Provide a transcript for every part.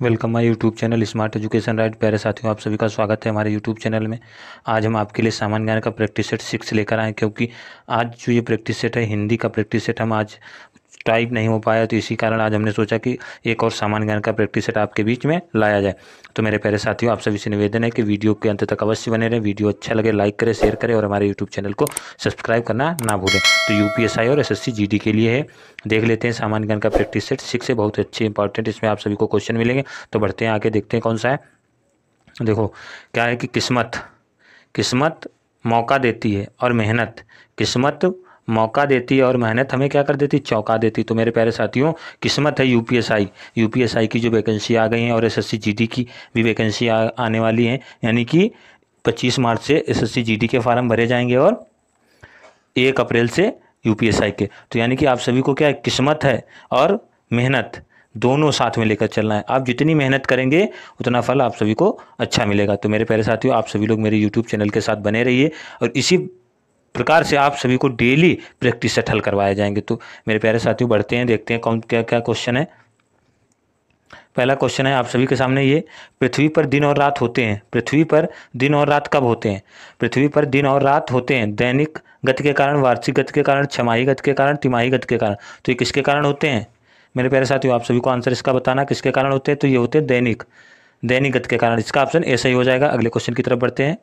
Welcome my YouTube channel smart education right. प्यारे साथियों, आप सभी का स्वागत है हमारे यूट्यूब चैनल में। आज हम आपके लिए सामान्य ज्ञान का प्रैक्टिस सेट 6 लेकर आए, क्योंकि आज जो ये प्रैक्टिस सेट है हिंदी का प्रैक्टिस सेट हम आज टाइप नहीं हो पाया, तो इसी कारण आज हमने सोचा कि एक और सामान्य ज्ञान का प्रैक्टिस सेट आपके बीच में लाया जाए। तो मेरे प्यारे साथियों, आप सभी से निवेदन है कि वीडियो के अंत तक अवश्य बने रहें। वीडियो अच्छा लगे लाइक करें, शेयर करें और हमारे यूट्यूब चैनल को सब्सक्राइब करना ना भूलें। तो यूपीएसआई और एसएससी जीडी के लिए है। देख लेते हैं सामान्य ज्ञान का प्रैक्टिस सेट 6 है, बहुत अच्छे इंपॉर्टेंट, इसमें आप सभी को क्वेश्चन मिलेंगे। तो बढ़ते हैं आगे, देखते हैं कौन सा है। देखो क्या है कि किस्मत किस्मत मौका देती है और मेहनत, किस्मत मौका देती है और मेहनत हमें क्या कर देती, चौंका देती। तो मेरे प्यारे साथियों, किस्मत है यूपीएसआई की जो वैकेंसी आ गई है और एसएससी जीडी की भी वैकेंसी आने वाली है। यानी कि 25 मार्च से एसएससी जीडी के फार्म भरे जाएंगे और 1 अप्रैल से यूपीएसआई के। तो यानी कि आप सभी को क्या है, किस्मत है और मेहनत दोनों साथ में लेकर चलना है। आप जितनी मेहनत करेंगे उतना फल आप सभी को अच्छा मिलेगा। तो मेरे प्यारे साथियों, आप सभी लोग मेरे यूट्यूब चैनल के साथ बने रहिए और इसी प्रकार से आप सभी को डेली प्रैक्टिस सेट हल करवाए जाएंगे। तो मेरे प्यारे साथियों, बढ़ते हैं, देखते हैं कौन क्या क्या क्वेश्चन है। पहला क्वेश्चन है आप सभी के सामने ये, पृथ्वी पर दिन और रात होते हैं। पृथ्वी पर दिन और रात कब होते हैं? पृथ्वी पर दिन और रात होते हैं दैनिक गति के कारण, वार्षिक गति के कारण, छमाही गति के कारण, तिमाही गति के कारण। तो ये किसके कारण होते हैं? मेरे प्यारे साथियों, आप सभी को आंसर इसका बताना किसके कारण होते हैं। तो ये होते हैं दैनिक गति के कारण। इसका ऑप्शन ऐसा ही हो जाएगा। अगले क्वेश्चन की तरफ बढ़ते हैं।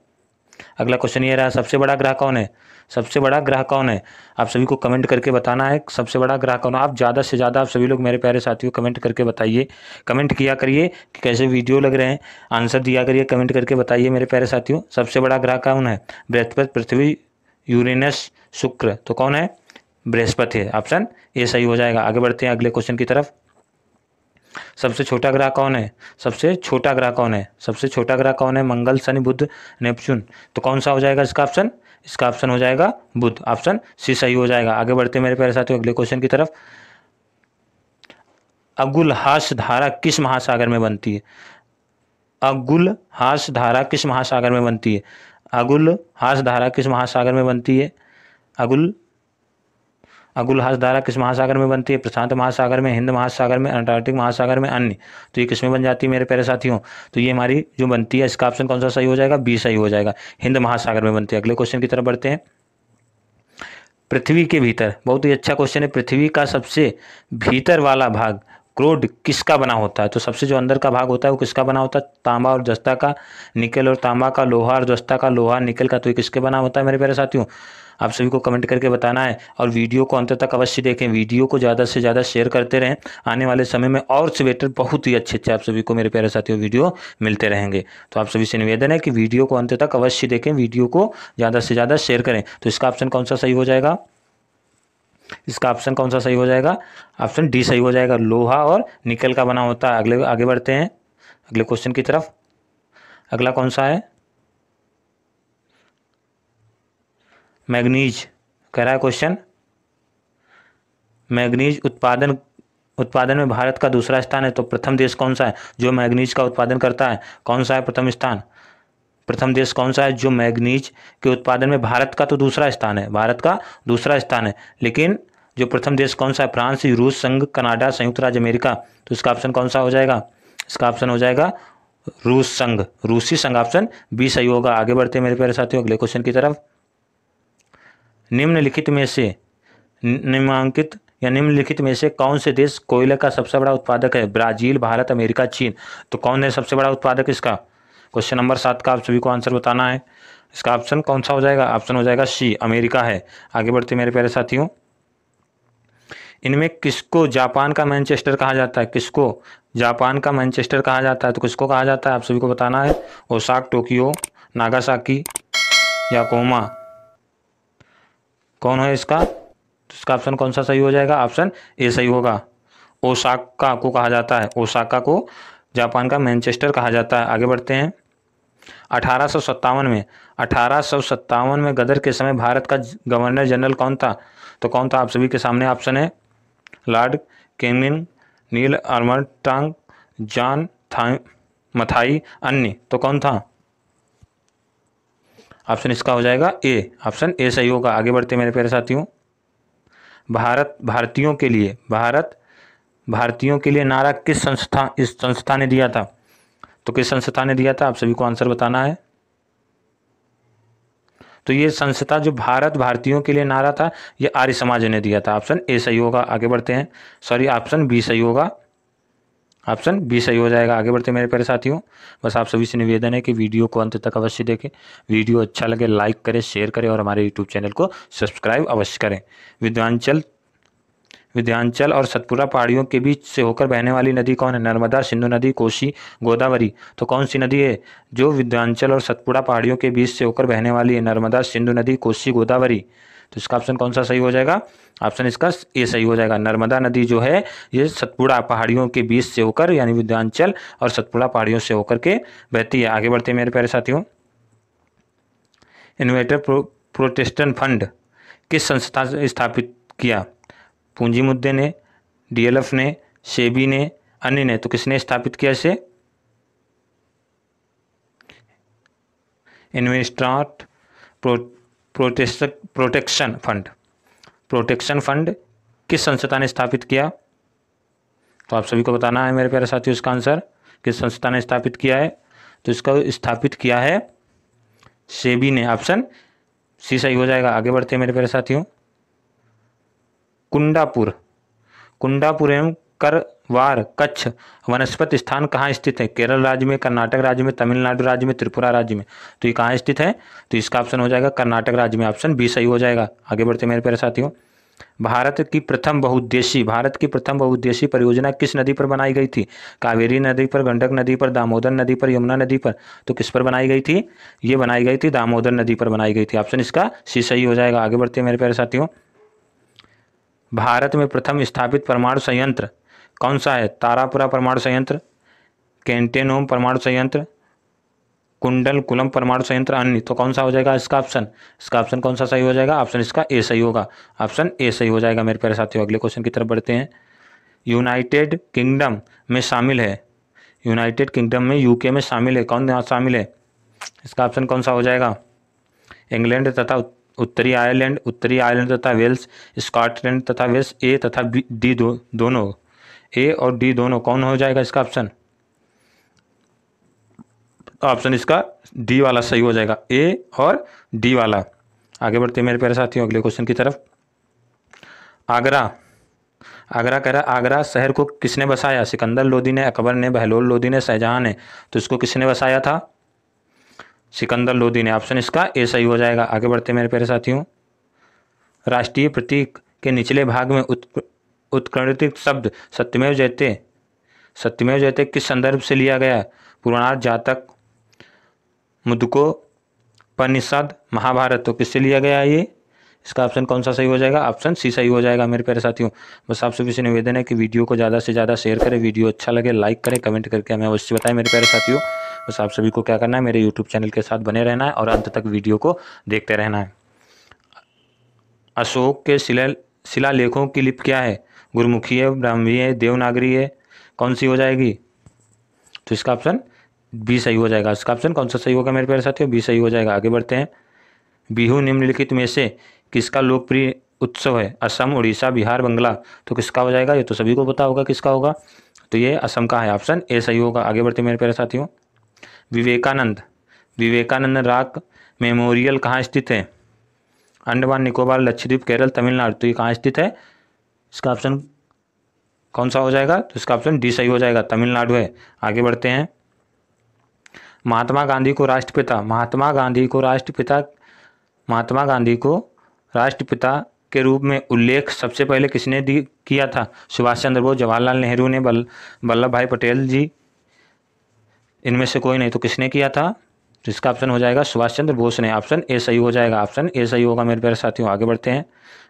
अगला क्वेश्चन ये रहा, सबसे बड़ा ग्रह कौन है? सबसे बड़ा ग्रह कौन है? आप सभी को कमेंट करके बताना है सबसे बड़ा ग्रह कौन है। आप ज़्यादा से ज़्यादा आप सभी लोग मेरे प्यारे साथियों कमेंट करके बताइए, कमेंट किया करिए कि कैसे वीडियो लग रहे हैं, आंसर दिया करिए, कमेंट करके बताइए मेरे प्यारे साथियों सबसे बड़ा ग्रह कौन है। बृहस्पति, पृथ्वी, यूरेनस, शुक्र। तो कौन है? बृहस्पति है। ऑप्शन ये सही हो जाएगा। आगे बढ़ते हैं अगले क्वेश्चन की तरफ। सबसे छोटा ग्रह कौन है? सबसे छोटा ग्रह कौन है? सबसे छोटा ग्रह कौन है? मंगल, शनि, बुध, नेपच्यून। तो कौन सा हो जाएगा इसका ऑप्शन? इसका ऑप्शन हो जाएगा बुध। ऑप्शन सी सही हो जाएगा। आगे बढ़ते हैं मेरे प्यारे साथियों अगले क्वेश्चन की तरफ। अगुलहास धारा किस महासागर में बनती है? अगुलहास धारा किस महासागर में बनती है? अगुलहास धारा किस महासागर में बनती है? अगुलहास धारा किस महासागर में बनती है? प्रशांत महासागर में, हिंद महासागर में, अंटार्कटिक महासागर में, अन्य। तो ये किस में बन जाती है मेरे प्यारे साथियों? तो ये हमारी जो बनती है इसका ऑप्शन कौन सा सही हो जाएगा? बी सही हो जाएगा, हिंद महासागर में बनती है। अगले क्वेश्चन की तरफ बढ़ते हैं। पृथ्वी के भीतर, बहुत ही अच्छा क्वेश्चन है, पृथ्वी का सबसे भीतर वाला भाग क्रोड किसका बना होता है? तो सबसे जो अंदर का भाग होता है वो किसका बना होता है? तांबा और जस्ता का, निकल और तांबा का, लोहा और जस्ता का, लोहा निकल का। तो ये किसके बना होता है मेरे प्यारे साथियों? आप सभी को कमेंट करके बताना है और वीडियो को अंत तक अवश्य देखें, वीडियो को ज़्यादा से ज़्यादा शेयर करते रहें। आने वाले समय में और से बेटर बहुत ही अच्छे आप सभी को मेरे प्यारे साथियों वीडियो मिलते रहेंगे। तो आप सभी से निवेदन है कि वीडियो को अंत तक अवश्य देखें, वीडियो को ज़्यादा से ज़्यादा शेयर करें। तो इसका ऑप्शन कौन सा सही हो जाएगा? इसका ऑप्शन कौन सा सही हो जाएगा? ऑप्शन डी सही हो जाएगा, लोहा और निकल का बना होता है। आगे बढ़ते हैं अगले क्वेश्चन की तरफ। अगला कौन सा है? मैग्नीज कह रहा है क्वेश्चन। मैग्नीज उत्पादन में भारत का दूसरा स्थान है। तो प्रथम देश कौन सा है जो मैग्नीज का उत्पादन करता है? कौन सा है प्रथम स्थान? प्रथम देश कौन सा है जो मैग्नीज के उत्पादन में, भारत का तो दूसरा स्थान है, भारत का दूसरा स्थान है, लेकिन जो प्रथम देश कौन सा है? फ्रांस, रूस संघ, कनाडा, संयुक्त राज्य अमेरिका। तो इसका ऑप्शन कौन सा हो जाएगा? इसका ऑप्शन हो जाएगा रूस संघ, रूसी संघ। ऑप्शन बी सही होगा। आगे बढ़ते हैं मेरे प्यारे साथियों अगले क्वेश्चन की तरफ। निम्नलिखित में से कौन से देश कोयले का सबसे बड़ा उत्पादक है? ब्राजील, भारत, अमेरिका, चीन। तो कौन है सबसे बड़ा उत्पादक इसका? क्वेश्चन नंबर 7 का आप सभी को आंसर बताना है। इसका ऑप्शन कौन सा हो जाएगा? ऑप्शन हो जाएगा सी, अमेरिका है। आगे बढ़ते मेरे प्यारे साथियों। इनमें किसको जापान का मैनचेस्टर कहा जाता है? किसको जापान का मैनचेस्टर कहा जाता है? तो किसको कहा जाता है आप सभी को बताना है। ओसाका, टोक्यो, नागासाकी या कोमा। कौन है इसका? तो इसका ऑप्शन कौन सा सही हो जाएगा? ऑप्शन ए सही होगा, ओसाका को कहा जाता है, ओसाका को जापान का मैनचेस्टर कहा जाता है। आगे बढ़ते हैं। 1857 में गदर के समय भारत का गवर्नर जनरल कौन था? तो कौन था? आप सभी के सामने ऑप्शन है Lord Canning, Neil Armstrong, John Mathai, अन्य। तो कौन था? ऑप्शन इसका हो जाएगा ए, ऑप्शन ए सही होगा। आगे बढ़ते मेरे प्यारे साथियों। भारतीयों के लिए भारतीयों के लिए नारा इस संस्था ने दिया था? तो किस संस्था ने दिया था? आप सभी को आंसर बताना है। तो ये संस्था जो भारतीयों के लिए नारा था, ये आर्य समाज ने दिया था। ऑप्शन ए सही होगा। आगे बढ़ते हैं। सॉरी, ऑप्शन बी सही होगा। ऑप्शन बी सही हो जाएगा। आगे बढ़ते हैं मेरे प्यारे साथियों। बस आप सभी से निवेदन है कि वीडियो को अंत तक अवश्य देखें। वीडियो अच्छा लगे लाइक करें, शेयर करें और हमारे यूट्यूब चैनल को सब्सक्राइब अवश्य करें। विंध्याचल और सतपुड़ा पहाड़ियों के बीच से होकर बहने वाली नदी कौन है? नर्मदा, सिंधु नदी, कोसी, गोदावरी। तो कौन सी नदी है जो विंध्याचल और सतपुड़ा पहाड़ियों के बीच से होकर बहने वाली है? नर्मदा, सिंधु नदी, कोसी, गोदावरी। तो इसका ऑप्शन कौन सा सही हो जाएगा? ऑप्शन इसका ए सही हो जाएगा। नर्मदा नदी जो है ये सतपुड़ा पहाड़ियों के बीच से होकर, यानी विंध्याचल और सतपुड़ा पहाड़ियों से होकर के बहती है। आगे बढ़ते हैं मेरे प्यारे साथियों। यूनाइटेड प्रोटेस्टेंट फंड किस संस्था से स्थापित किया? पूंजी मुद्दे ने, डीएलएफ ने, सेबी ने, अन्य ने। तो किसने स्थापित किया इसे? इन्वेस्टमेंट प्रोटेक्शन फंड किस संस्था ने स्थापित किया? तो आप सभी को बताना है मेरे प्यारे साथियों इसका आंसर। किस संस्था ने स्थापित किया है? तो इसका स्थापित किया है सेबी ने। ऑप्शन सी सही हो जाएगा। आगे बढ़ते हैं मेरे प्यारे साथियों। कुंडापुर एवं करवार कच्छ वनस्पति स्थान कहाँ स्थित है? केरल राज्य में, कर्नाटक राज्य में, तमिलनाडु राज्य में, त्रिपुरा राज्य में। तो ये कहाँ स्थित है? तो इसका ऑप्शन हो जाएगा कर्नाटक राज्य में। ऑप्शन बी सही हो जाएगा। आगे बढ़ते मेरे प्यारे साथियों। भारत की प्रथम बहुउद्देशीय परियोजना किस नदी पर बनाई गई थी? कावेरी नदी पर, गंडक नदी पर, दामोदर नदी पर, यमुना नदी पर। तो किस पर बनाई गई थी? ये बनाई गई थी दामोदर नदी पर बनाई गई थी। ऑप्शन इसका सी सही हो जाएगा। आगे बढ़ते मेरे प्यारे साथियों। भारत में प्रथम स्थापित परमाणु संयंत्र कौन सा है? तारापुरा परमाणु संयंत्र, कैंटेनोम परमाणु संयंत्र, कुंडलकुलम परमाणु संयंत्र, अन्य। तो कौन सा हो जाएगा इसका ऑप्शन? इसका ऑप्शन कौन सा सही हो जाएगा? ऑप्शन इसका ए सही होगा। ऑप्शन ए सही हो जाएगा मेरे प्यारे साथियों। अगले क्वेश्चन की तरफ बढ़ते हैं। यूनाइटेड किंगडम में शामिल है, यूनाइटेड किंगडम में यूके में शामिल है, कौन शामिल है? इसका ऑप्शन कौन सा हो जाएगा? इंग्लैंड तथा उत्तरी आयरलैंड तथा वेल्स, स्कॉटलैंड तथा वेल्स। ए तथा डी दोनों, ए और डी दोनों। कौन हो जाएगा इसका ऑप्शन? ऑप्शन इसका डी वाला सही हो जाएगा। ए और डी वाला। आगे बढ़ते हैं मेरे प्यारे साथियों अगले क्वेश्चन की तरफ। आगरा शहर को किसने बसाया? सिकंदर लोदी ने, अकबर ने, बहलोल लोदी ने, शाहजहां ने। तो इसको किसने बसाया था? सिकंदर लोदी ने। ऑप्शन इसका ए सही हो जाएगा। आगे बढ़ते मेरे प्यारे साथियों। राष्ट्रीय प्रतीक के निचले भाग में उत्कीर्णित शब्द सत्यमेव जयते किस संदर्भ से लिया गया? पुराण, जातक, मुद्गोपनिषद, महाभारत। तो किससे लिया गया है ये? इसका ऑप्शन कौन सा सही हो जाएगा? ऑप्शन सी सही हो जाएगा मेरे प्यारे साथियों। बस आप सभी से निवेदन है कि वीडियो को ज़्यादा से ज़्यादा शेयर करें, वीडियो अच्छा लगे लाइक करें, कमेंट करके हमें अवश्य बताएं मेरे प्यारे साथियों। बस आप सभी को क्या करना है, मेरे यूट्यूब चैनल के साथ बने रहना है और अंत तक वीडियो को देखते रहना है। अशोक के शिलालेखों की लिपि क्या है? गुरुमुखी है, ब्राह्मी है, देवनागरी है, कौन सी हो जाएगी? तो इसका ऑप्शन बी सही हो जाएगा। इसका ऑप्शन कौन सा सही होगा मेरे प्यारे साथियों? बी सही हो जाएगा। आगे बढ़ते हैं। बिहू निम्नलिखित में से किसका लोकप्रिय उत्सव है? असम, उड़ीसा, बिहार, बंगाल। तो किसका हो जाएगा? ये तो सभी को पता होगा किसका होगा। तो ये असम का है। ऑप्शन ए सही होगा। आगे बढ़ते मेरे प्यारे साथियों। विवेकानंद रॉक मेमोरियल कहाँ स्थित है? अंडमान निकोबार, लक्षद्वीप, केरल, तमिलनाडु। तो ये कहाँ स्थित है? इसका ऑप्शन कौन सा हो जाएगा? तो इसका ऑप्शन डी सही हो जाएगा, तमिलनाडु है। आगे बढ़ते हैं। महात्मा गांधी को राष्ट्रपिता के रूप में उल्लेख सबसे पहले किसने किया था? सुभाष चंद्र बोस, जवाहरलाल नेहरू ने, वल्लभ भाई पटेल जी, इनमें से कोई नहीं। तो किसने किया था? तो इसका ऑप्शन हो जाएगा सुभाष चंद्र बोस ने। ऑप्शन ए सही हो जाएगा। ऑप्शन ए सही होगा मेरे प्यारे साथियों। आगे बढ़ते हैं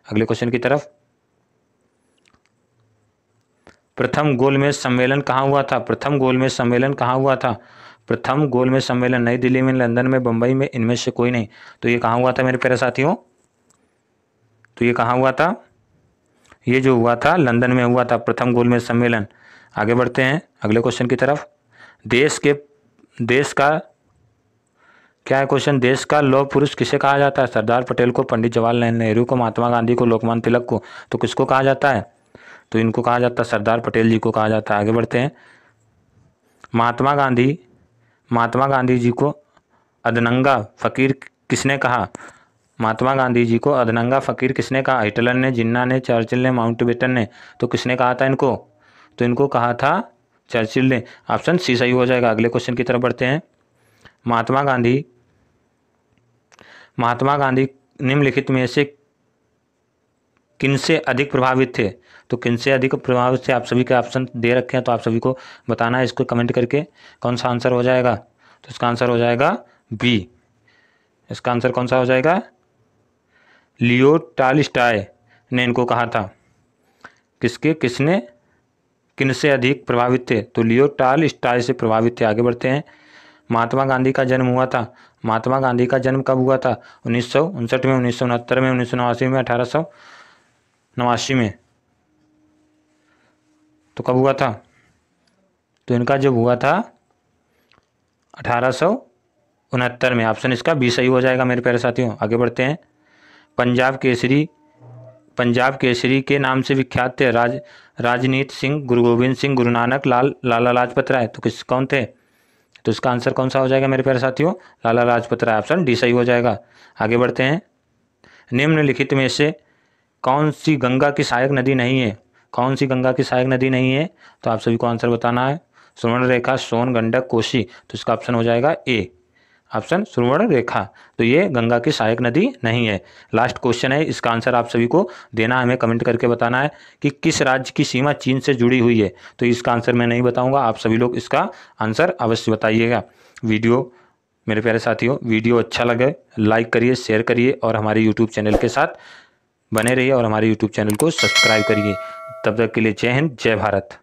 अगले क्वेश्चन की तरफ। प्रथम गोलमेज सम्मेलन कहाँ हुआ था? प्रथम गोलमेज सम्मेलन नई दिल्ली में, लंदन में, बम्बई में, इनमें से कोई नहीं। तो ये कहाँ हुआ था मेरे प्यारे साथियों? तो ये कहाँ हुआ था? ये जो हुआ था लंदन में हुआ था प्रथम गोलमेज सम्मेलन। आगे बढ़ते हैं अगले क्वेश्चन की तरफ। देश का क्या है क्वेश्चन? देश का लौह पुरुष किसे कहा जाता है? सरदार पटेल को, पंडित जवाहरलाल नेहरू को, महात्मा गांधी को, लोकमान्य तिलक को। तो किसको कहा जाता है? तो इनको कहा जाता है, सरदार पटेल जी को कहा जाता है। आगे बढ़ते हैं। महात्मा गांधी जी को अधनंगा फकीर किसने कहा? महात्मा गांधी जी को अधनंगा फकीर किसने कहा? हिटलर ने, जिन्ना ने, चर्चिल ने, माउंटबेटन ने। तो किसने कहा था इनको? तो इनको कहा था चर्चिल ने। ऑप्शन सी सही हो जाएगा। अगले क्वेश्चन की तरफ बढ़ते हैं। महात्मा गांधी निम्नलिखित में से किनसे अधिक प्रभावित थे? तो किनसे अधिक प्रभावित थे? आप सभी के ऑप्शन दे रखे हैं, तो आप सभी को बताना है इसको कमेंट करके कौन सा आंसर हो जाएगा। तो इसका आंसर हो जाएगा बी। इसका आंसर कौन सा हो जाएगा? लियो टॉलस्टॉय ने इनको कहा था। किनसे अधिक प्रभावित थे? तो लियो टॉलस्टॉय से प्रभावित थे। आगे बढ़ते हैं। महात्मा गांधी का जन्म हुआ था। महात्मा गांधी का जन्म कब हुआ था? 1959 में, 1969 में, 1989 में, 1889 में। तो कब हुआ था? तो इनका जब हुआ था 1869 में। ऑप्शन इसका बी सही हो जाएगा मेरे प्यारे साथियों। आगे बढ़ते हैं। पंजाब केसरी के नाम से विख्यात थे राजनीत सिंह, गुरु गोविंद सिंह, गुरु नानक, लाला लाजपत राय। तो कौन थे? तो इसका आंसर कौन सा हो जाएगा मेरे प्यारे साथियों? लाला लाजपत राय। ऑप्शन डी सही हो जाएगा। आगे बढ़ते हैं। निम्नलिखित में से कौन सी गंगा की सहायक नदी नहीं है? कौन सी गंगा की सहायक नदी नहीं है? तो आप सभी को आंसर बताना है। सुवर्णरेखा, सोन, गंडक, कोसी। तो इसका ऑप्शन हो जाएगा ए। ऑप्शन सुवर्णरेखा। तो ये गंगा की सहायक नदी नहीं है। लास्ट क्वेश्चन है, इसका आंसर आप सभी को देना है, हमें कमेंट करके बताना है कि किस राज्य की सीमा चीन से जुड़ी हुई है। तो इसका आंसर मैं नहीं बताऊंगा, आप सभी लोग इसका आंसर अवश्य बताइएगा। मेरे प्यारे साथियों, वीडियो अच्छा लगे लाइक करिए, शेयर करिए और हमारे यूट्यूब चैनल के साथ बने रहिए और हमारे यूट्यूब चैनल को सब्सक्राइब करिए। तब तक के लिए जय हिंद, जय भारत।